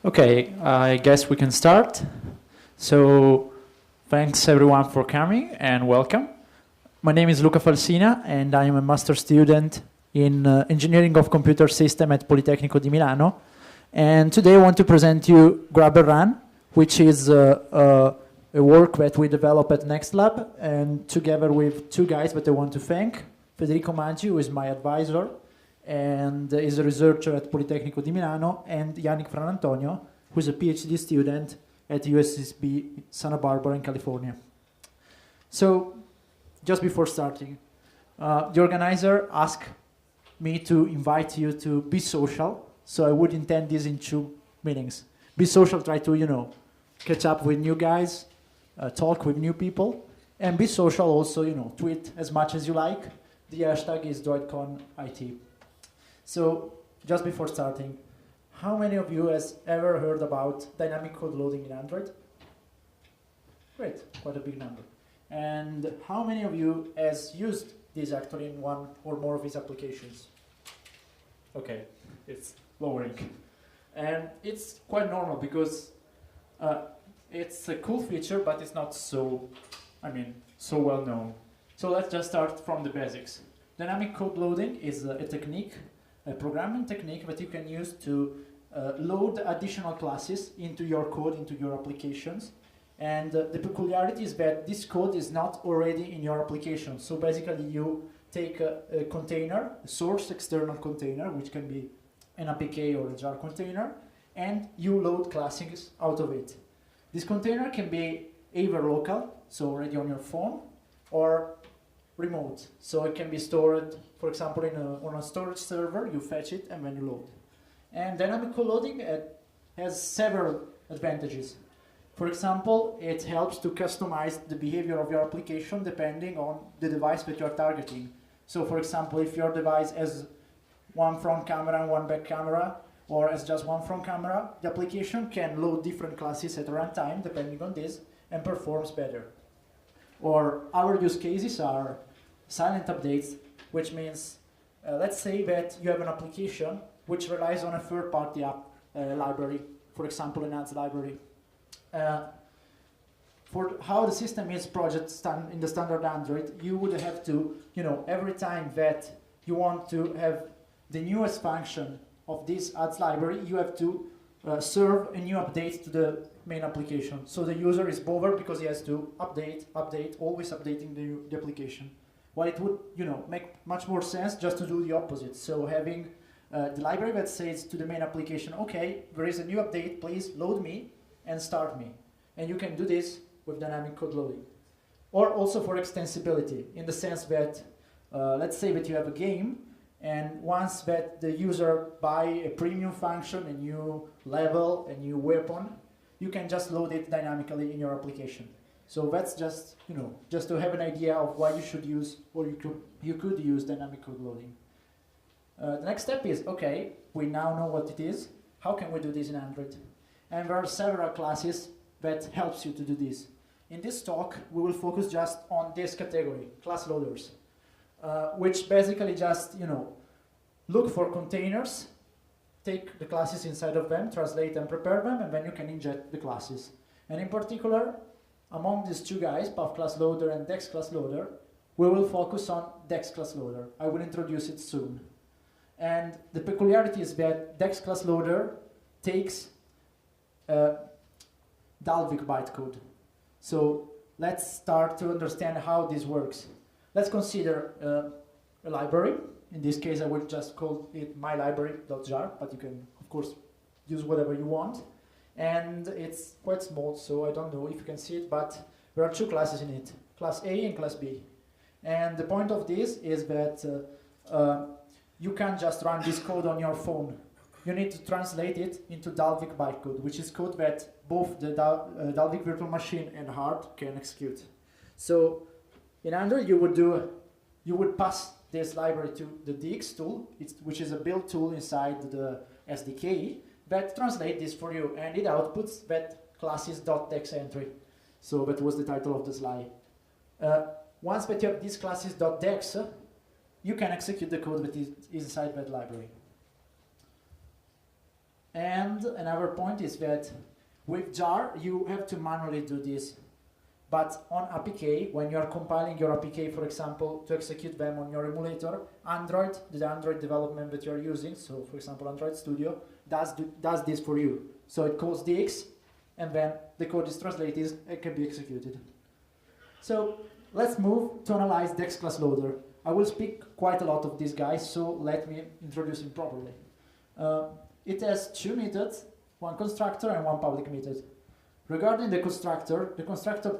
Okay, I guess we can start. So, thanks everyone for coming and welcome. My name is Luca Falsina and I am a master student in Engineering of Computer System at Politecnico di Milano. And today I want to present you Grab and Run, which is a work that we developed at Next Lab, and together with two guys that I want to thank. Federico Maggi, who is my advisor, and is a researcher at Politecnico di Milano, and Yannick Franantonio, who is a PhD student at USSB Santa Barbara in California. So, just before starting, the organizer asked me to invite you to be social, so I would intend this in 2 meetings. Be social, try to, catch up with new guys, talk with new people, and be social also, tweet as much as you like. The hashtag is DroidconIT. So, just before starting, how many of you has ever heard about dynamic code loading in Android? Great, quite a big number. And how many of you has used this actually in one or more of these applications? Okay, it's lowering. And it's quite normal because it's a cool feature, but it's not so well known. So let's just start from the basics. Dynamic code loading is a technique, a programming technique that you can use to load additional classes into your code, into your applications. And the peculiarity is that this code is not already in your application. So basically you take a container, a source external container, which can be an APK or a jar container, and you load classes out of it. This container can be either local, so already on your phone, or remote. So it can be stored, for example, on a storage server, you fetch it and then you load. And dynamic code loading has several advantages. For example, it helps to customize the behavior of your application depending on the device that you are targeting. So for example, if your device has one front camera and one back camera, or has just one front camera, the application can load different classes at runtime depending on this and performs better. Or our use cases are silent updates, which means, let's say that you have an application which relies on a third-party app library, for example, an ads library. For how the system is project in the standard Android, you would have to, every time that you want to have the newest function of this ads library, you have to serve a new update to the main application. So the user is bothered because he has to update, always updating the application. While it would, make much more sense just to do the opposite. So having the library that says to the main application, okay, there is a new update, please load me and start me. And you can do this with dynamic code loading. Or also for extensibility, in the sense that, let's say that you have a game, and once that the user buy a premium function, a new level, a new weapon, you can just load it dynamically in your application. So that's just, just to have an idea of why you should use, or you could use dynamic code loading. The next step is, okay, we now know what it is. How can we do this in Android? And there are several classes that helps you to do this. In this talk, we will focus just on this category, class loaders, which basically just, look for containers, take the classes inside of them, translate and prepare them, and then you can inject the classes. And in particular, among these two guys, Path Class Loader and Dex Class Loader, we will focus on Dex Class Loader. I will introduce it soon. And the peculiarity is that Dex Class Loader takes Dalvik bytecode. So let's start to understand how this works. Let's consider a library. In this case, I will just call it mylibrary.jar, but you can, of course, use whatever you want. And it's quite small, so I don't know if you can see it, but there are two classes in it, class A and class B. And the point of this is that you can't just run this code on your phone. You need to translate it into Dalvik bytecode, which is code that both the Dalvik virtual machine and hard can execute. So in Android, you would pass this library to the DX tool, which is a build tool inside the SDK that translates this for you, and it outputs that classes.dex entry. So that was the title of the slide. Once that you have this classes.dex, you can execute the code that is inside that library. And another point is that with jar, you have to manually do this. But on APK, when you are compiling your APK, for example, to execute them on your emulator, Android, the Android development that you are using, so for example, Android Studio, does this for you. So it calls dx, and then the code is translated and can be executed. So let's move to analyze Dex class loader. I will speak quite a lot of these guys, so let me introduce him properly. It has two methods, one constructor and one public method. Regarding the constructor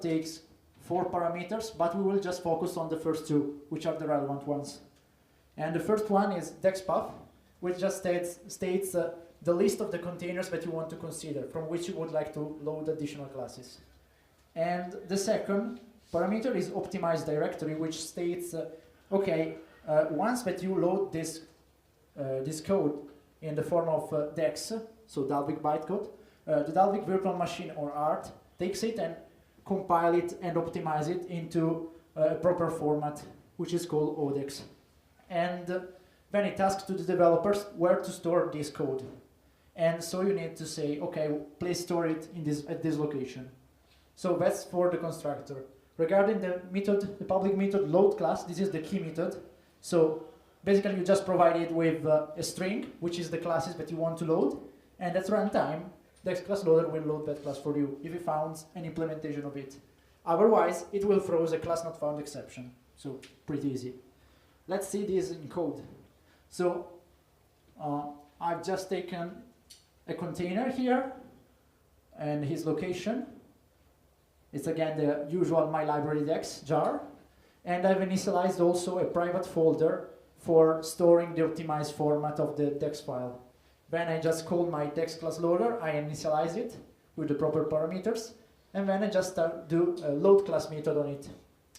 takes 4 parameters, but we will just focus on the first two, which are the relevant ones. And the first one is dexpath, which just states the list of the containers that you want to consider, from which you would like to load additional classes. And the second parameter is optimized directory, which states, once that you load this code in the form of dex, so Dalvik bytecode, the Dalvik virtual machine or ART takes it and compile it and optimize it into a proper format, which is called ODEX. And then it asks to the developers where to store this code. And so you need to say, okay, please store it at this location. So that's for the constructor. Regarding the method, the public method load class, this is the key method. So basically you just provide it with a string, which is the classes that you want to load, and at runtime, Dex class loader will load that class for you if it finds an implementation of it. Otherwise, it will throw a class not found exception. So pretty easy. Let's see this in code. So I've just taken a container here and his location. It's again the usual my library dex jar. And I've initialized also a private folder for storing the optimized format of the dex file. Then I just call my dex class loader, I initialize it with the proper parameters, and then I just do a load class method on it.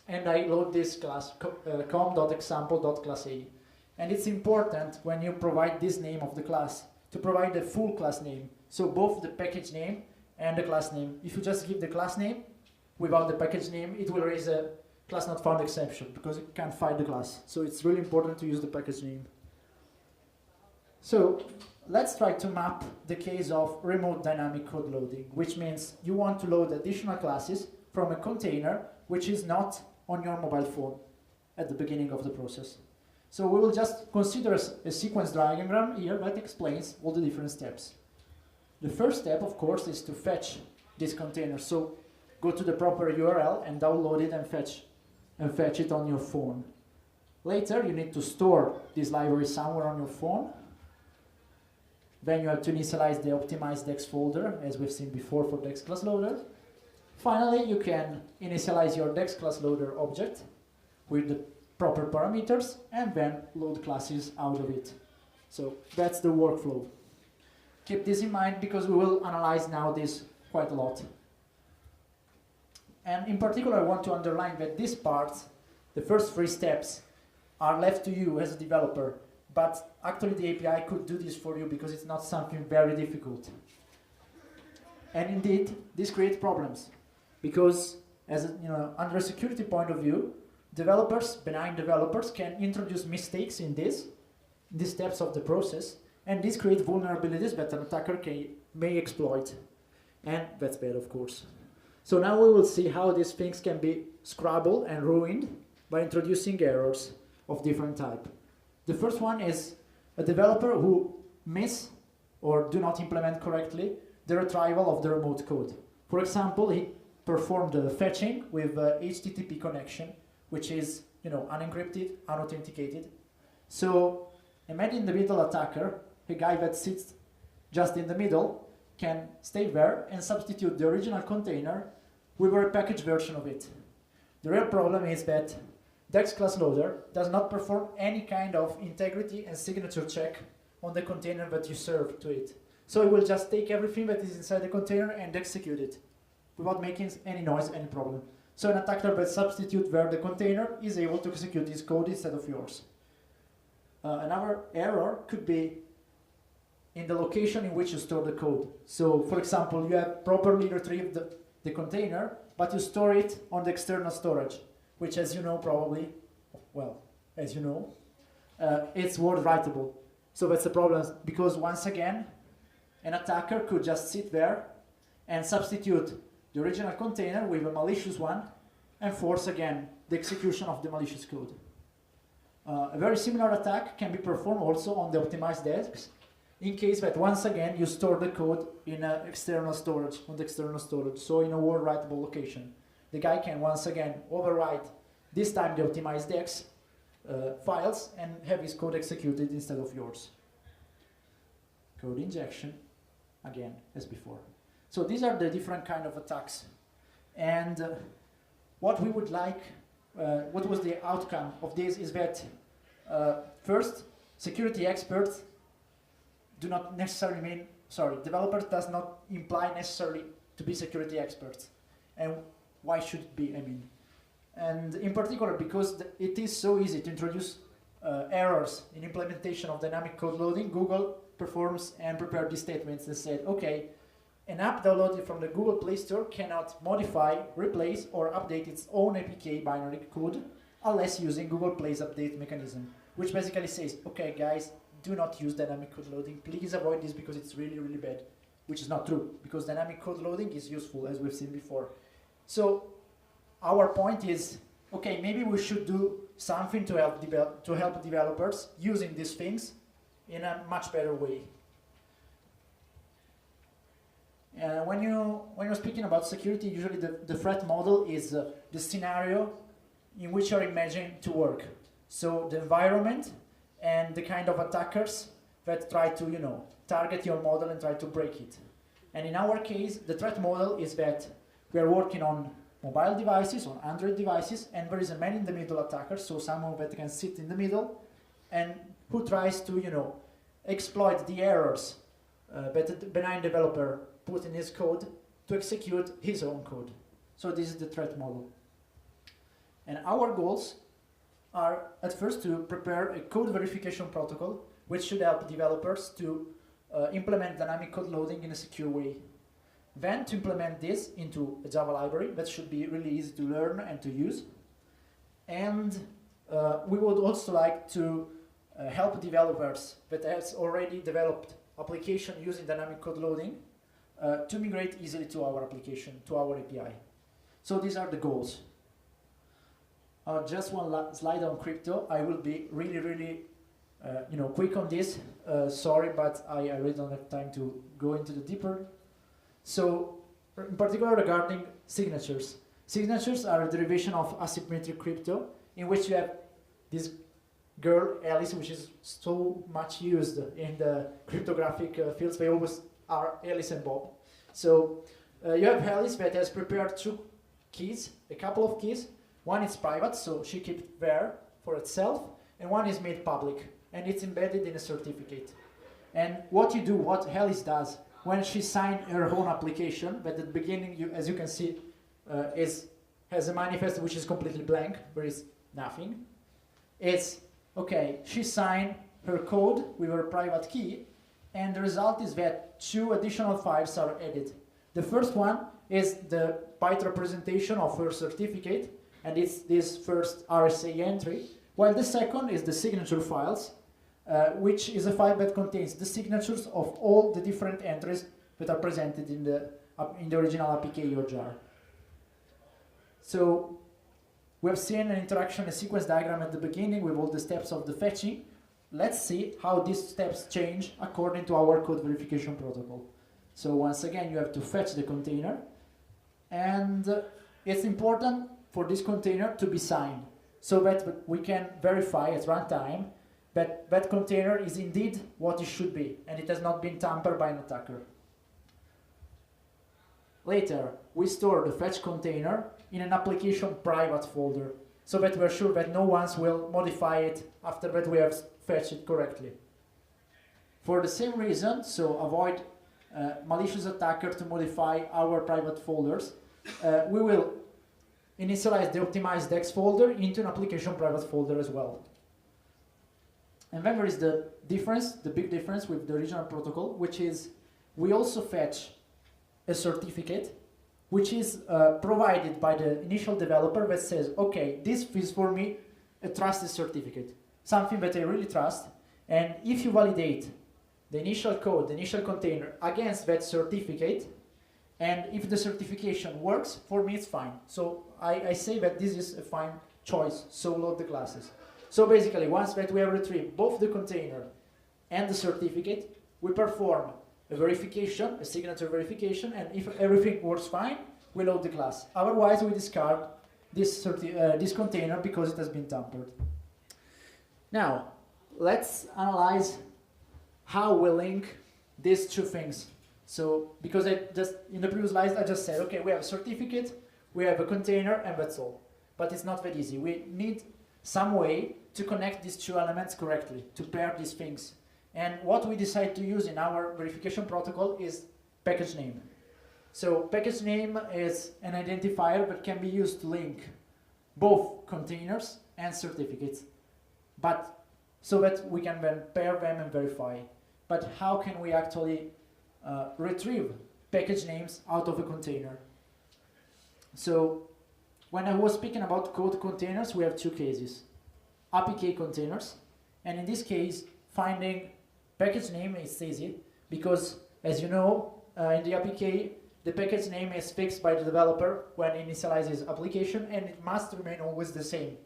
And I load this class, com.example.class.a. And it's important when you provide this name of the class to provide the full class name. So both the package name and the class name. If you just give the class name without the package name, it will raise a class not found exception because it can't find the class. So it's really important to use the package name. So let's try to map the case of remote dynamic code loading, which means you want to load additional classes from a container which is not on your mobile phone at the beginning of the process. So we will just consider a sequence diagram here that explains all the different steps. The first step, of course, is to fetch this container. So go to the proper URL and download it and fetch it on your phone. Later, you need to store this library somewhere on your phone. Then you have to initialize the optimized dex folder, as we've seen before for dex class loader. Finally, you can initialize your dex class loader object with the proper parameters and then load classes out of it. So that's the workflow. Keep this in mind because we will analyze now this quite a lot. And in particular, I want to underline that this part, the first 3 steps, are left to you as a developer. But actually the API could do this for you because it's not something very difficult. And indeed, this creates problems. Because under a security point of view, developers, benign developers, can introduce mistakes in these steps of the process. And this creates vulnerabilities that an attacker may exploit. And that's bad, of course. So now we will see how these things can be scrabbled and ruined by introducing errors of different type. The first one is a developer who miss or do not implement correctly the retrieval of the remote code. For example, he performed the fetching with HTTP connection, which is unencrypted, unauthenticated. So imagine the middle attacker, a guy that sits just in the middle, can stay there and substitute the original container with a repackaged version of it. The real problem is that Dex class loader does not perform any kind of integrity and signature check on the container that you serve to it. So it will just take everything that is inside the container and execute it without making any noise, any problem. So an attacker that substitutes where the container is able to execute this code instead of yours. Another error could be in the location in which you store the code. So for example, you have properly retrieved the container, but you store it on the external storage, which, as you know, probably, it's word writable. So that's a problem because once again, an attacker could just sit there and substitute the original container with a malicious one and force again the execution of the malicious code. A very similar attack can be performed also on the optimized disks, in case that once again you store the code in external storage, on the external storage, so in a world writable location. The guy can once again overwrite, this time the optimized DEX files, and have his code executed instead of yours. Code injection, again, as before. So these are the different kind of attacks. And what we would like, what was the outcome of this is that first, security experts do not necessarily mean, developers does not imply necessarily to be security experts. And why should it be, I mean? And in particular, because it is so easy to introduce errors in implementation of dynamic code loading, Google performs and prepared these statements and said, okay, an app downloaded from the Google Play Store cannot modify, replace, or update its own APK binary code unless using Google Play's update mechanism, which basically says, okay, guys, do not use dynamic code loading. Please avoid this because it's really, really bad, which is not true, because dynamic code loading is useful, as we've seen before. So our point is, okay, maybe we should do something to help developers using these things in a much better way. When you're speaking about security, usually the threat model is the scenario in which you're imagining to work. So the environment and the kind of attackers that try to, target your model and try to break it. And in our case, the threat model is that we are working on mobile devices, on Android devices, and there is a man-in-the-middle attacker, so someone that can sit in the middle and who tries to, exploit the errors that the benign developer put in his code to execute his own code. So this is the threat model. And our goals are at first to prepare a code verification protocol which should help developers to implement dynamic code loading in a secure way. Then to implement this into a Java library that should be really easy to learn and to use. And we would also like to help developers that has already developed application using dynamic code loading to migrate easily to our application, to our API. So these are the goals. Just one slide on crypto. I will be really, really quick on this. Sorry, but I really don't have time to go into the deeper. So, in particular regarding signatures. Signatures are a derivation of asymmetric crypto, in which you have this girl, Alice, which is so much used in the cryptographic fields. They always are Alice and Bob. So, you have Alice that has prepared two keys, a couple of keys. One is private, so she keeps it there for itself, and one is made public, and it's embedded in a certificate. And what Alice does, when she signs her own application, that at the beginning, as you can see, has a manifest which is completely blank, there is nothing. It's, okay, she signed her code with her private key, and the result is that two additional files are added. The first one is the byte representation of her certificate, and it's this first RSA entry, while the second is the signature files, which is a file that contains the signatures of all the different entries that are presented in the original APK or jar. So we have seen an interaction, a sequence diagram at the beginning with all the steps of the fetching. Let's see how these steps change according to our code verification protocol. So once again, you have to fetch the container, and it's important for this container to be signed so that we can verify at runtime that that container is indeed what it should be and it has not been tampered by an attacker. Later, we store the fetch container in an application private folder so that we're sure that no one will modify it after that we have fetched it correctly. For the same reason, so avoid malicious attacker to modify our private folders, we will initialize the optimized DEX folder into an application private folder as well. And then there is the difference, the big difference with the original protocol, which is we also fetch a certificate which is provided by the initial developer that says, okay, this is for me a trusted certificate, something that I really trust, and if you validate the initial code, the initial container against that certificate, and if the certification works, for me it's fine. So I say that this is a fine choice, so load the classes. So basically, once that we have retrieved both the container and the certificate, we perform a verification, a signature verification, and if everything works fine, we load the class. Otherwise, we discard this container because it has been tampered. Now, let's analyze how we link these two things. So, because in the previous slides, I just said, okay, we have a certificate, we have a container, and that's all. But it's not that easy. We need some way to connect these two elements correctly, to pair these things. And what we decide to use in our verification protocol is package name. So package name is an identifier that can be used to link both containers and certificates, but so that we can then pair them and verify. But how can we actually retrieve package names out of a container? So when I was speaking about code containers, we have two cases. APK containers, and in this case, finding package name is easy because, as you know, in the APK, the package name is fixed by the developer when he initializes application, and it must remain always the same.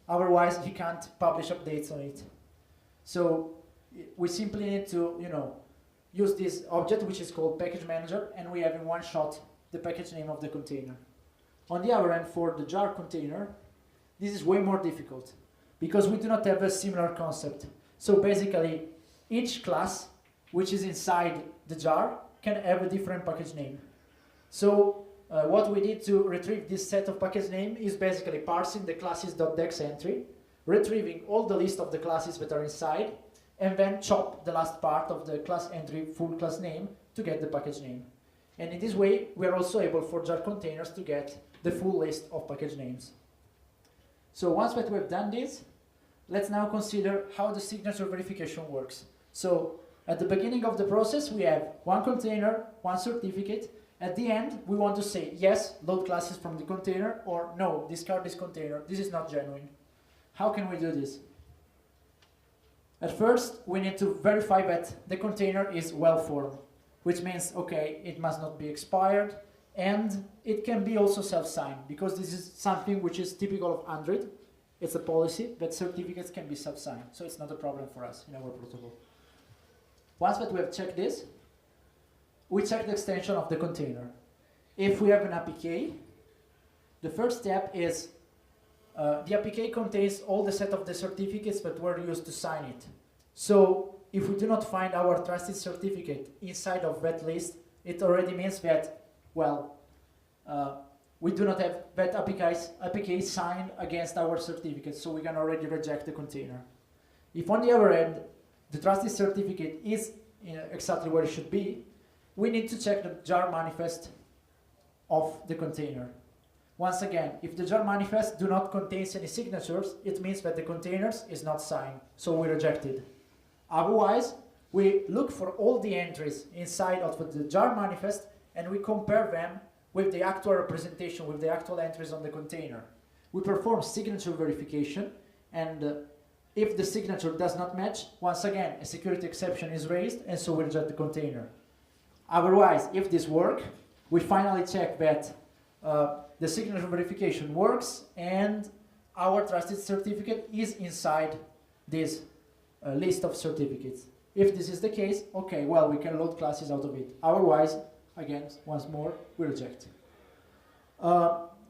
Otherwise, he can't publish updates on it. So we simply need to, use this object, which is called package manager, and we have in one shot the package name of the container. On the other hand, for the jar container, this is way more difficult because we do not have a similar concept. So basically, each class which is inside the jar can have a different package name. So what we did to retrieve this set of package name is basically parsing the classes.dex entry, retrieving all the list of the classes that are inside, and then chop the last part of the class entry full class name to get the package name. And in this way, we are also able for jar containers to get the full list of package names. So once that we've done this, let's now consider how the signature verification works. So at the beginning of the process, we have one container, one certificate. At the end, we want to say, yes, load classes from the container, or no, discard this container. This is not genuine. How can we do this? At first, we need to verify that the container is well-formed, which means, okay, it must not be expired, and it can be also self-signed, because this is something which is typical of Android. It's a policy that certificates can be self-signed, so it's not a problem for us in our protocol. Once that we have checked this, we check the extension of the container. If we have an APK, the first step is the APK contains all the set of the certificates that were used to sign it. So if we do not find our trusted certificate inside of that list, it already means that, well, we do not have that APK signed against our certificate, so we can already reject the container. If on the other end, the trusted certificate is exactly where it should be, we need to check the jar manifest of the container. Once again, if the jar manifest do not contain any signatures, it means that the containers is not signed, so we reject it. Otherwise, we look for all the entries inside of the jar manifest and we compare them with the actual representation, with the actual entries on the container. We perform signature verification, and if the signature does not match, once again, a security exception is raised, and so we reject the container. Otherwise, if this works, we finally check that the signature verification works and our trusted certificate is inside this list of certificates. If this is the case, okay, well, we can load classes out of it. Otherwise, again, once more, we reject.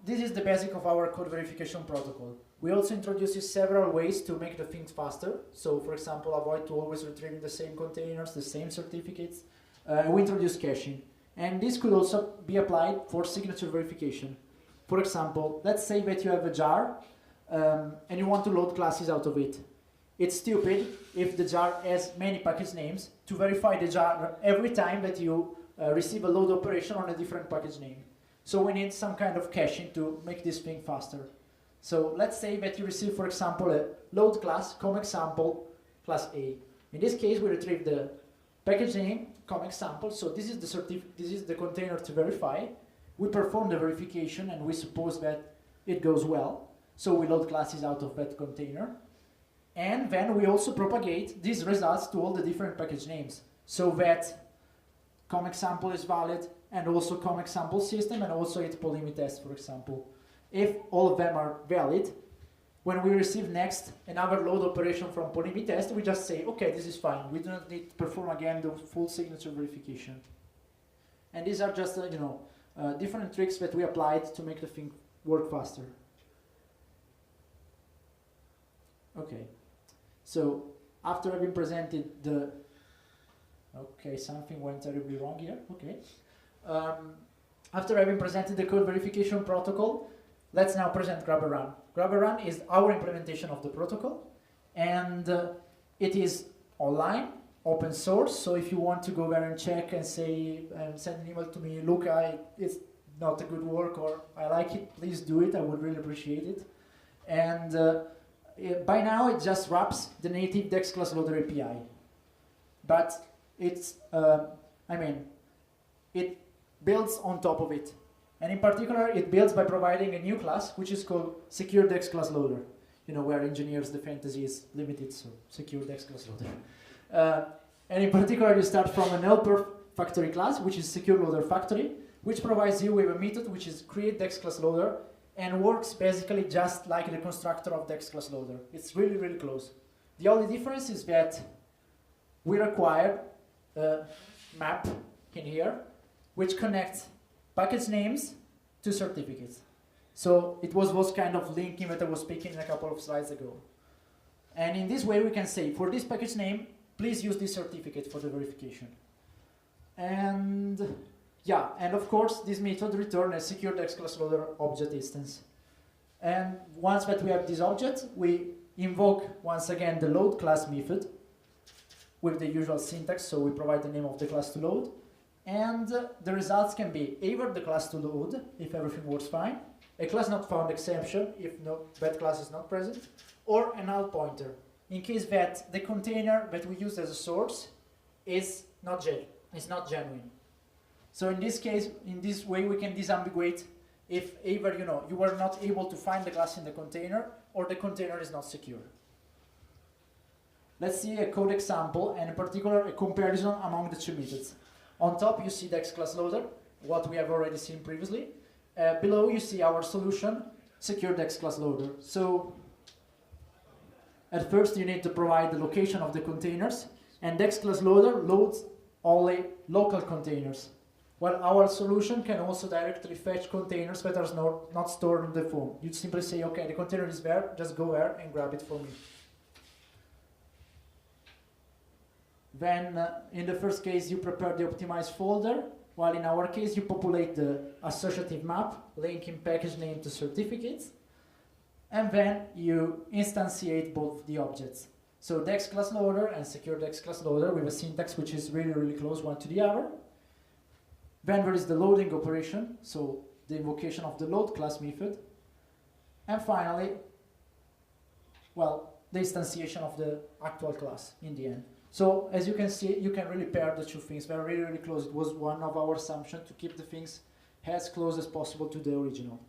This is the basic of our code verification protocol. We also introduce several ways to make the things faster. So, for example, avoid to always retrieving the same containers, the same certificates. We introduce caching. And this could also be applied for signature verification. For example, let's say that you have a jar and you want to load classes out of it. It's stupid if the jar has many package names to verify the jar every time that you receive a load operation on a different package name. So we need some kind of caching to make this thing faster. So let's say that you receive, for example, a load class, example, class A. In this case, we retrieve the package name, example. So this is the container to verify. We perform the verification and we suppose that it goes well. So we load classes out of that container. And then we also propagate these results to all the different package names. so that com example is valid, and also com example system, and also its polymit test, for example. If all of them are valid, when we receive next another load operation from polymit test, we just say, okay, this is fine. We do not need to perform again the full signature verification. And these are just different tricks that we applied to make the thing work faster. Okay, so after having presented the, okay, something went terribly wrong here, okay. After having presented the code verification protocol, let's now present GrabberRun. GrabberRun is our implementation of the protocol, and it is online, open source, so if you want to go there and check and say, send an email to me, Luca, it's not a good work, or I like it, please do it, I would really appreciate it. And by now it just wraps the native Dex class loader API. But it's, it builds on top of it. And in particular, it builds by providing a new class, which is called Secure Dex Class Loader. Where engineers, the fantasy is limited, so Secure Dex Class Loader. And in particular, you start from an helper factory class, which is Secure Loader Factory, which provides you with a method which is create Dex Class Loader, and works basically just like the constructor of Dex Class Loader. It's really, really close. The only difference is that we require a map in here, which connects package names to certificates. So it was kind of linking that I was speaking a couple of slides ago. And in this way we can say, for this package name, please use this certificate for the verification. And yeah, and of course this method returns a secure Dex class loader object instance. And once that we have this object, we invoke once again the load class method with the usual syntax, so we provide the name of the class to load. And the results can be either the class to load, if everything works fine, a class not found exception, if that class is not present, or a null pointer, in case that the container that we use as a source is not genuine. So in this case, in this way, we can disambiguate if either you were not able to find the class in the container, or the container is not secure. Let's see a code example, and in particular a comparison among the two methods. On top you see Dex class loader, what we have already seen previously. Below you see our solution, secure Dex class loader. So at first you need to provide the location of the containers, and Dex class loader loads only local containers, while our solution can also directly fetch containers that are not stored on the phone. You simply say, okay, the container is there, just go there and grab it for me. Then, in the first case, you prepare the optimized folder, while in our case, you populate the associative map, linking package name to certificates, and then you instantiate both the objects. So Dex class loader and secure Dex class loader with a syntax which is really, really close one to the other. Then there is the loading operation, so the invocation of the load class method. And finally, well, the instantiation of the actual class in the end. So as you can see, you can really pair the two things. They're really, really close. It was one of our assumptions to keep the things as close as possible to the original.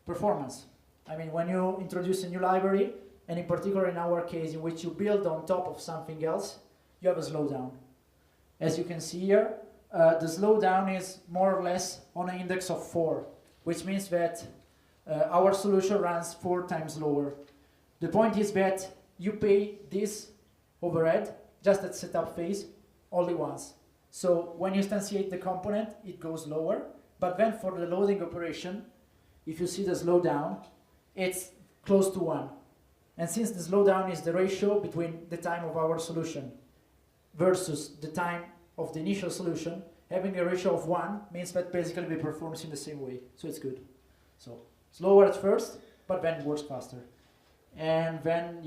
Performance. I mean, when you introduce a new library, and in particular in our case, in which you build on top of something else, you have a slowdown. As you can see here, the slowdown is more or less on an index of 4, which means that our solution runs 4 times slower. The point is that you pay this overhead just at setup phase only once. So when you instantiate the component, it goes lower, but then for the loading operation, if you see the slowdown, it's close to 1. And since the slowdown is the ratio between the time of our solution versus the time of the initial solution, having a ratio of 1 means that basically it performs in the same way, so it's good. So slower at first, but then works faster. And then,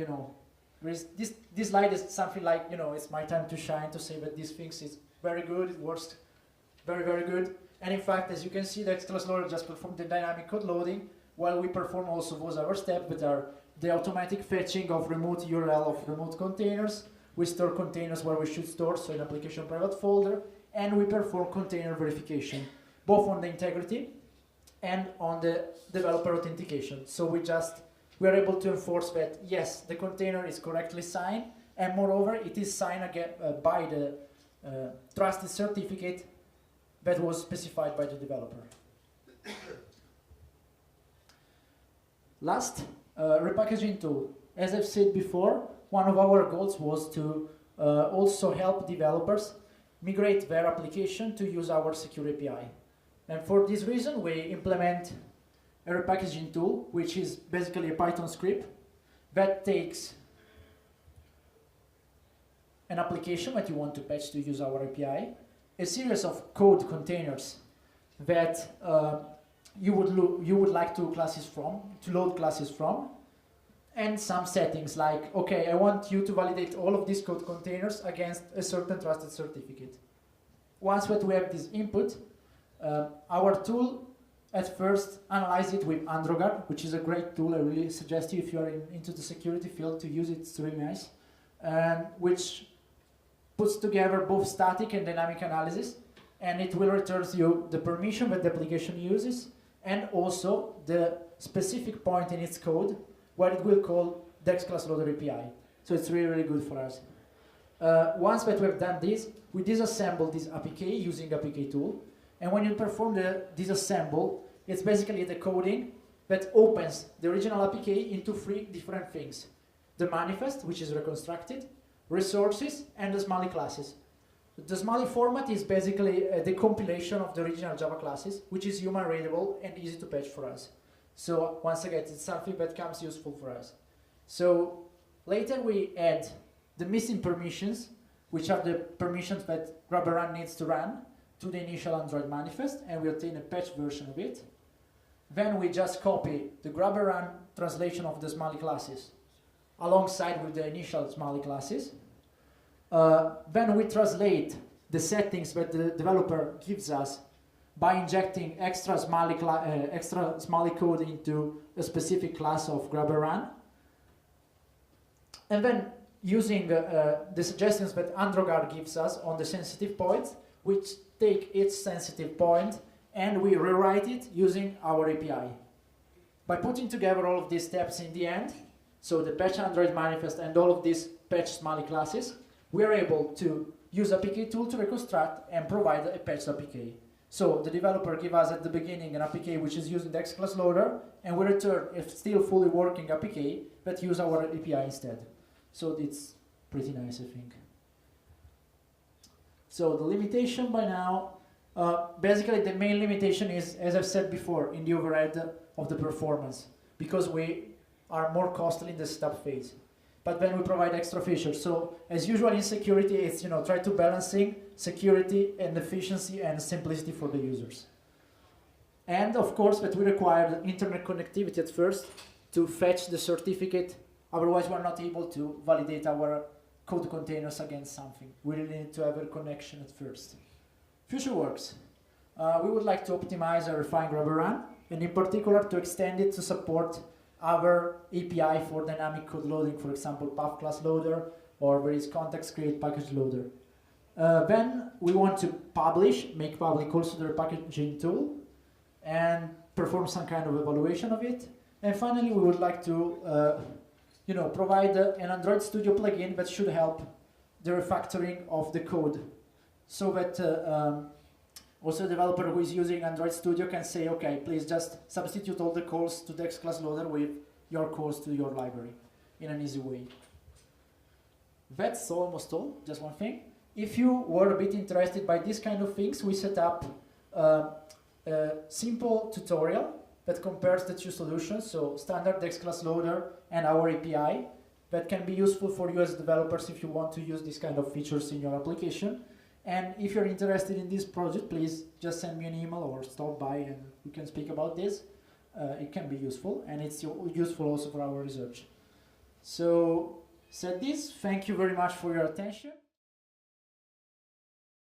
this slide is something like, it's my time to shine, to say that these things is very good, it works very, very good. And in fact, as you can see, the class loader just performed the dynamic code loading, while we perform also those other steps that are the automatic fetching of remote URL of remote containers. We store containers where we should store, so in application private folder, and we perform container verification, both on the integrity and on the developer authentication. So we are able to enforce that, yes, the container is correctly signed, and moreover, it is signed again, by the trusted certificate that was specified by the developer. Last, repackaging tool. As I've said before, one of our goals was to also help developers migrate their application to use our secure API. And for this reason, we implement a repackaging tool, which is basically a Python script that takes an application that you want to patch to use our API, a series of code containers that you would like to load classes from, and some settings like, okay, I want you to validate all of these code containers against a certain trusted certificate. Once that we have this input, our tool at first analyzes it with AndroGuard, which is a great tool. I really suggest you, if you are into the security field, to use it. It's really nice. Which puts together both static and dynamic analysis, and it will return you the permission that the application uses, and also the specific point in its code where it will call Dex class loader API. So it's really, really good for us. Once that we've done this, we disassemble this APK using APK tool. And when you perform the disassemble, it's basically the coding that opens the original APK into 3 different things. The manifest, which is reconstructed, resources, and the Smally classes. The Smally format is basically the compilation of the original Java classes, which is human readable and easy to patch for us. So once again, it's something that comes useful for us. So later we add the missing permissions, which are the permissions that GrabberRun needs to run, to the initial Android manifest, and we obtain a patched version of it. Then we just copy the GrabberRun translation of the Smally classes alongside with the initial Smally classes. Then we translate the settings that the developer gives us by injecting extra Smally code into a specific class of GrabberRun. And then using the suggestions that AndroGuard gives us on the sensitive points, which take each sensitive point and we rewrite it using our API. By putting together all of these steps in the end, so the patch Android manifest and all of these patched Smally classes, we are able to use APK tool to reconstruct and provide a patched APK. So the developer gives us at the beginning an APK which is using the Dex class loader, and we return a still fully working APK that use our API instead. So it's pretty nice, I think. So the limitation by now, basically the main limitation is, as I've said before, in the overhead of the performance, because we are more costly in the setup phase. But then we provide extra features. So as usual in security, it's try to balancing security and efficiency and simplicity for the users. And of course that we require the internet connectivity at first to fetch the certificate. Otherwise we're not able to validate our code containers against something. We really need to have a connection at first. Future works. We would like to optimize and refine GrabberRun, and in particular to extend it to support our API for dynamic code loading, for example, path class loader, or there is context create package loader. Then we want to make public also the repackaging tool, and perform some kind of evaluation of it. And finally, we would like to provide an Android Studio plugin that should help the refactoring of the code, so that also a developer who is using Android Studio can say, okay, please just substitute all the calls to Dex class loader with your calls to your library in an easy way. That's almost all, just one thing. If you were a bit interested by these kind of things, we set up a simple tutorial that compares the two solutions, so standard Dex class loader and our API, that can be useful for you as developers if you want to use these kind of features in your application. And if you're interested in this project, please just send me an email or stop by and we can speak about this. It can be useful, and it's useful also for our research. So, said this, thank you very much for your attention.